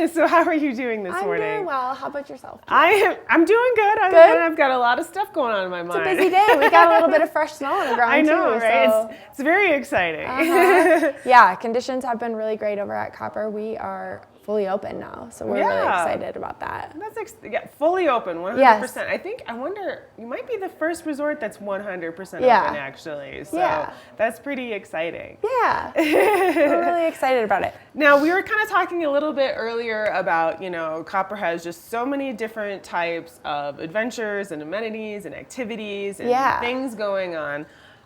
So how are you doing this morning? I'm doing well. How about yourself? I'm doing good. I've got a lot of stuff going on in my mind. It's a busy day. We got a little bit of fresh snow on the ground I know, too. right? So. It's very exciting. Yeah, conditions have been really great over at Copper. We are fully open now, so we're really excited about that. That's fully open, 100%. Yes. I wonder, you might be the first resort that's 100% open actually. So that's pretty exciting. Yeah, we're really excited about it. Now, we were kind of talking a little bit earlier about, Copper has just so many different types of adventures and amenities and activities and things going on.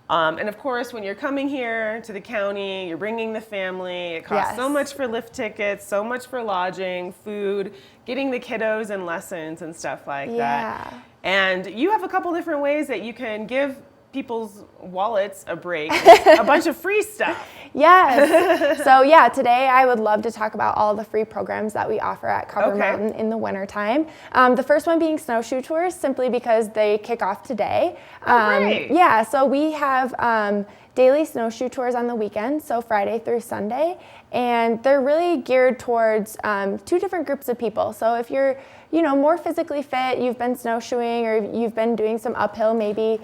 And of course, when you're coming here to the county, you're bringing the family, it costs so much for lift tickets, so much for lodging, food, getting the kiddos in lessons and stuff like that. And you have a couple different ways that you can give people's wallets a break, a bunch of free stuff. Yes. So today I would love to talk about all the free programs that we offer at Copper Mountain in the wintertime. The first one being snowshoe tours, simply because they kick off today. Great. Yeah, so we have daily snowshoe tours on the weekend, so Friday through Sunday, and they're really geared towards two different groups of people. So if you're more physically fit, you've been snowshoeing or you've been doing some uphill maybe,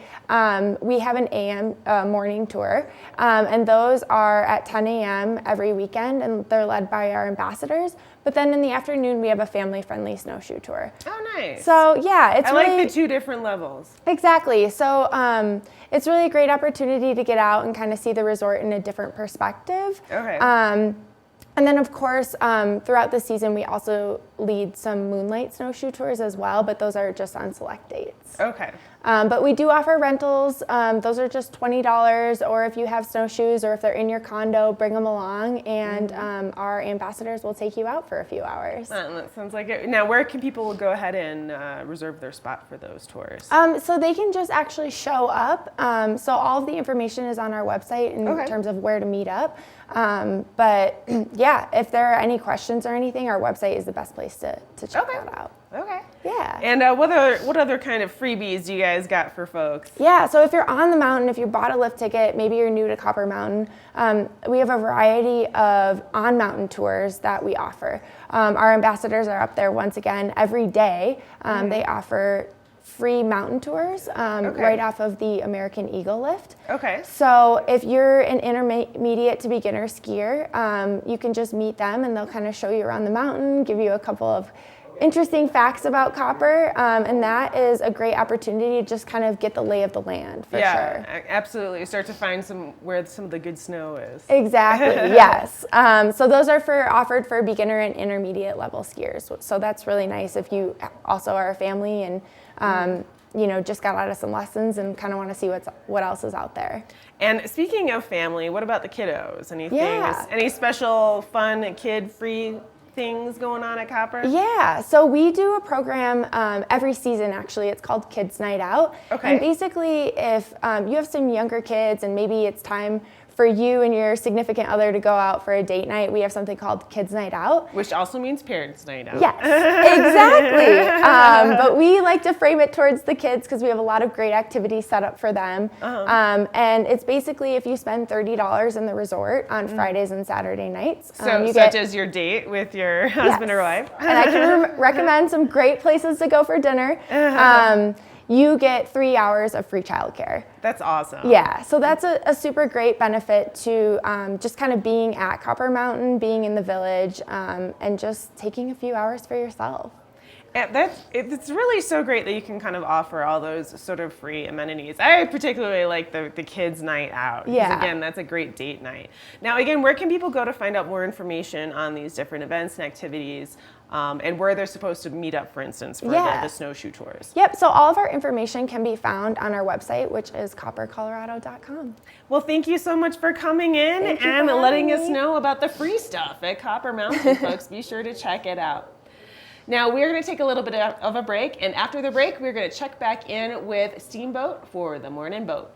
we have an AM morning tour, and those are at 10 a.m. every weekend, and they're led by our ambassadors. But then in the afternoon, we have a family-friendly snowshoe tour. Oh, nice. So it's I really, like the two different levels. Exactly. So it's really a great opportunity to get out and kind of see the resort in a different perspective. Okay. And then, of course, throughout the season, we also lead some moonlight snowshoe tours as well, but those are just on select dates. Okay. But we do offer rentals. Those are just $20, or if you have snowshoes or if they're in your condo, bring them along, and our ambassadors will take you out for a few hours. That sounds like it. Now, where can people go ahead and reserve their spot for those tours? So they can just actually show up. So all of the information is on our website in terms of where to meet up. But if there are any questions or anything, our website is the best place to check that out. Okay. Yeah. And what other kind of freebies do you guys got for folks? Yeah, so if you're on the mountain, if you bought a lift ticket, maybe you're new to Copper Mountain, we have a variety of on-mountain tours that we offer. Our ambassadors are up there once again every day. They offer free mountain tours right off of the American Eagle lift. Okay. So if you're an intermediate to beginner skier, you can just meet them and they'll kind of show you around the mountain, give you a couple of interesting facts about Copper, and that is a great opportunity to just kind of get the lay of the land for sure. Yeah, absolutely. Start to find where some of the good snow is. Exactly, yes. So those are offered for beginner and intermediate level skiers. So that's really nice if you also are a family and just got out of some lessons and kind of want to see what else is out there. And speaking of family, what about the kiddos? Anything? Yeah. Any special fun kid-free things going on at Copper? Yeah, so we do a program every season actually. It's called Kids Night Out. Okay. And basically if you have some younger kids and maybe it's time for you and your significant other to go out for a date night, we have something called Kids Night Out. Which also means Parents Night Out. Yes, exactly. But we like to frame it towards the kids because we have a lot of great activities set up for them. And it's basically if you spend $30 in the resort on Fridays and Saturday nights. So such as your date with your husband or wife. And I can recommend some great places to go for dinner. You get 3 hours of free childcare. That's awesome. Yeah, so that's a super great benefit to just kind of being at Copper Mountain, being in the village, and just taking a few hours for yourself. It's really so great that you can kind of offer all those sort of free amenities. I particularly like the kids' night out. Yeah. Again, that's a great date night. Now, again, where can people go to find out more information on these different events and activities, and where they're supposed to meet up, for instance, for the snowshoe tours? Yep, so all of our information can be found on our website, which is coppercolorado.com. Well, thank you so much for coming in and letting us know about the free stuff at Copper Mountain, folks. Be sure to check it out. Now, we're going to take a little bit of a break, and after the break, we're going to check back in with Steamboat for the Morning Boat.